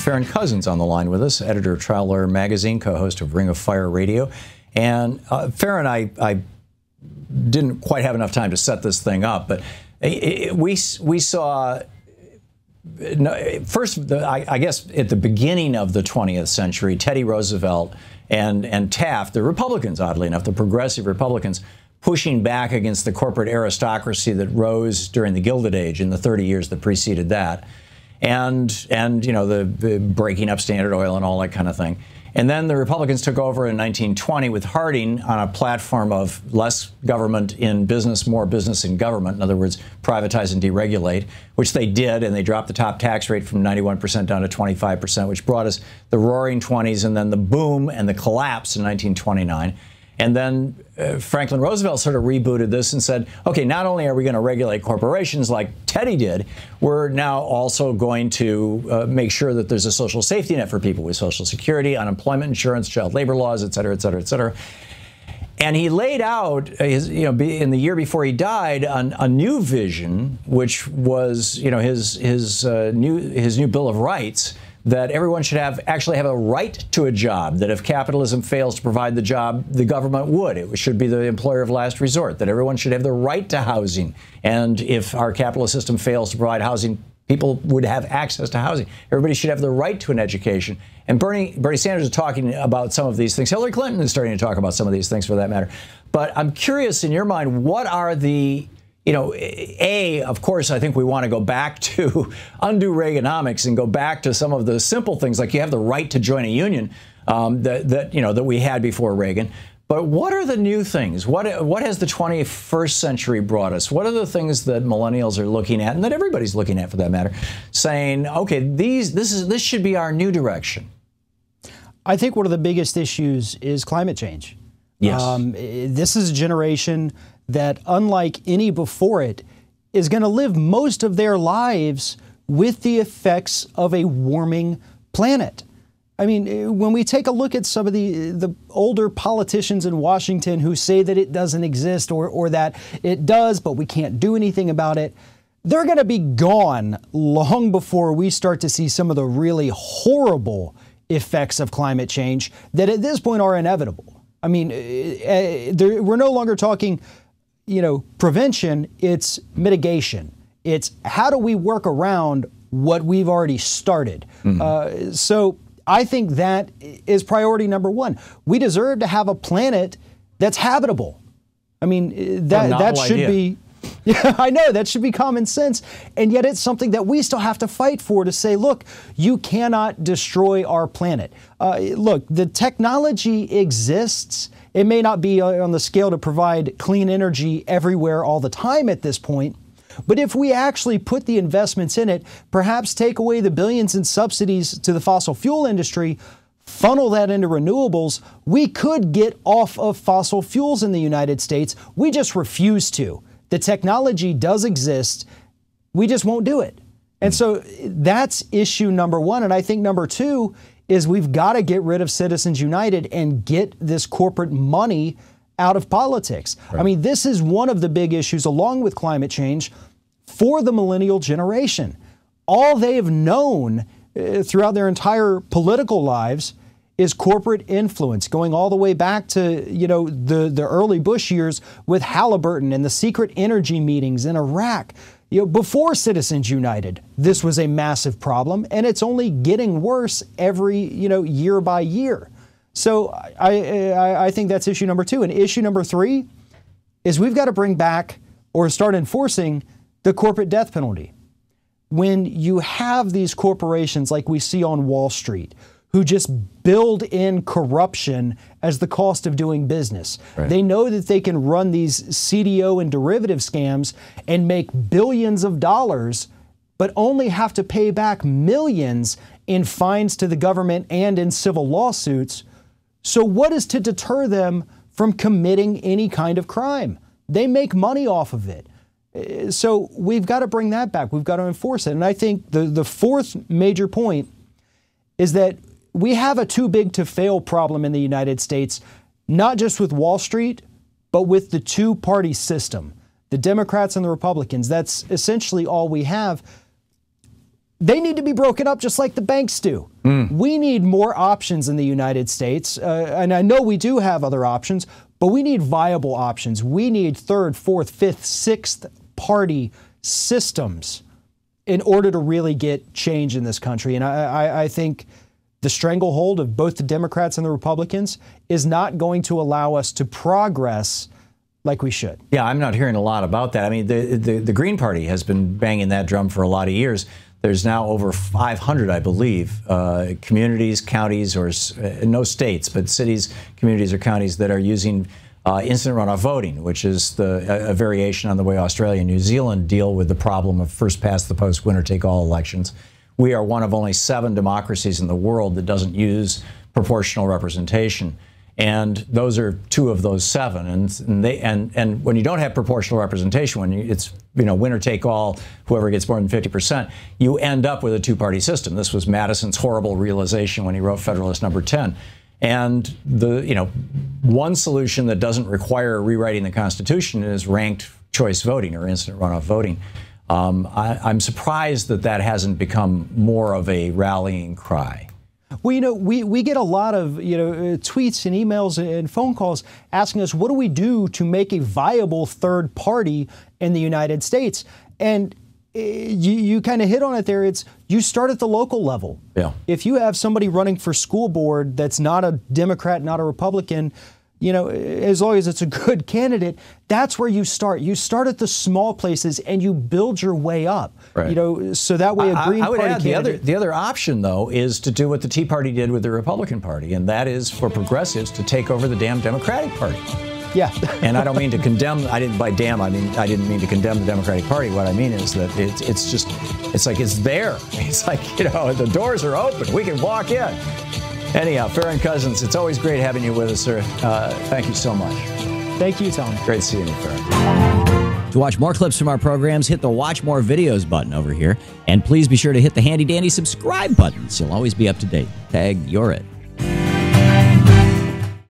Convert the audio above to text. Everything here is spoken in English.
Farron Cousins on the line with us, editor of Trial Lawyer Magazine, co-host of Ring of Fire Radio. And Farron, I didn't quite have enough time to set this thing up, but we saw, first, I guess at the beginning of the 20th century, Teddy Roosevelt and Taft, the Republicans, oddly enough, the progressive Republicans, pushing back against the corporate aristocracy that rose during the Gilded Age in the 30 years that preceded that, and you know, the breaking up Standard Oil and all that kind of thing. And then the Republicans took over in 1920 with Harding on a platform of less government in business, more business in government. In other words, privatize and deregulate, which they did, and they dropped the top tax rate from 91% down to 25%, which brought us the roaring 20s and then the boom and the collapse in 1929. And then Franklin Roosevelt sort of rebooted this and said, okay, not only are we going to regulate corporations like Teddy did, we're now also going to make sure that there's a social safety net for people with Social Security, unemployment insurance, child labor laws, et cetera, et cetera, et cetera. And he laid out, his, you know, in the year before he died, a new vision, which was, you know, his new Bill of Rights, that everyone should actually have a right to a job, that if capitalism fails to provide the job, the government would. It should be the employer of last resort, that everyone should have the right to housing. And if our capitalist system fails to provide housing, people would have access to housing. Everybody should have the right to an education. And Bernie Sanders is talking about some of these things. Hillary Clinton is starting to talk about some of these things, for that matter. But I'm curious, in your mind, what are the, you know, of course, I think we want to go back to undo Reaganomics and go back to some of the simple things, like you have the right to join a union that we had before Reagan. But what are the new things? What has the 21st century brought us? What are the things that millennials are looking at, and that everybody's looking at, for that matter, saying, okay, this should be our new direction? I think one of the biggest issues is climate change. Yes. This is a generation that, unlike any before it, is going to live most of their lives with the effects of a warming planet. I mean, when we take a look at some of the older politicians in Washington who say that it doesn't exist or that it does, but we can't do anything about it, they're going to be gone long before we start to see some of the really horrible effects of climate change that at this point are inevitable. I mean, we're no longer talking, you know, prevention, it's mitigation. It's how do we work around what we've already started? Mm-hmm. So I think that is priority number one. We deserve to have a planet that's habitable. I mean, that should be, yeah, I know, that should be common sense. And yet it's something that we still have to fight for, to say, look, you cannot destroy our planet. Look, the technology exists. It may not be on the scale to provide clean energy everywhere all the time at this point, but if we actually put the investments in it, perhaps take away the billions in subsidies to the fossil fuel industry, funnel that into renewables, we could get off of fossil fuels in the United States. We just refuse to. The technology does exist. We just won't do it. And so that's issue number one. And I think number two is we've got to get rid of Citizens United and get this corporate money out of politics. Right. I mean, this is one of the big issues, along with climate change, for the millennial generation. All they have known throughout their entire political lives is corporate influence, going all the way back to, you know, the early Bush years with Halliburton and the secret energy meetings in Iraq. You know, before Citizens United, this was a massive problem, and it's only getting worse every, you know, year by year. So I think that's issue number two. And issue number three is we've got to bring back or start enforcing the corporate death penalty. When you have these corporations like we see on Wall Street, who just build in corruption as the cost of doing business. Right. They know that they can run these CDO and derivative scams and make billions of dollars, but only have to pay back millions in fines to the government and in civil lawsuits. So what is to deter them from committing any kind of crime? They make money off of it. So we've got to bring that back. We've got to enforce it. And I think the fourth major point is that we have a too big to fail problem in the United States, not just with Wall Street, but with the two-party system, the Democrats and the Republicans. That's essentially all we have. they need to be broken up just like the banks do. We need more options in the United States, and I know we do have other options, but we need viable options. We need third, fourth, fifth, sixth party systems in order to really get change in this country. And I think the stranglehold of both the Democrats and the Republicans is not going to allow us to progress like we should. Yeah, I'm not hearing a lot about that. I mean, the Green Party has been banging that drum for a lot of years. There's now over 500, I believe, communities, counties, or no states, but cities, communities, or counties that are using instant runoff voting, which is a variation on the way Australia and New Zealand deal with the problem of first past the post, winner take all elections. We are one of only 7 democracies in the world that doesn't use proportional representation. And those are 2 of those 7. And when you don't have proportional representation, when it's winner take all, whoever gets more than 50%, you end up with a 2-party system. This was Madison's horrible realization when he wrote Federalist Number 10. And one solution that doesn't require rewriting the Constitution is ranked choice voting or instant runoff voting. I'm surprised that hasn't become more of a rallying cry. Well, we get a lot of, tweets and emails and phone calls asking us, what do we do to make a viable third party in the United States? And you kind of hit on it there. You start at the local level. Yeah. If you have somebody running for school board that's not a Democrat, not a Republican, as long as it's a good candidate, that's where you start. You start at the small places and you build your way up. Right. So that way a Green I would Party add candidate. the other option, though, is to do what the Tea Party did with the Republican Party, and that is for progressives to take over the damn Democratic Party. Yeah. And I don't mean to condemn. I didn't mean to condemn the Democratic Party. What I mean is that it's like it's there. It's like the doors are open. We can walk in. Anyhow, Farron Cousins, it's always great having you with us, sir. Thank you so much. Thank you, Tom. Great seeing you, Farron. To watch more clips from our programs, hit the Watch More Videos button over here. And please be sure to hit the handy-dandy subscribe button so you'll always be up to date. Tag, you're it.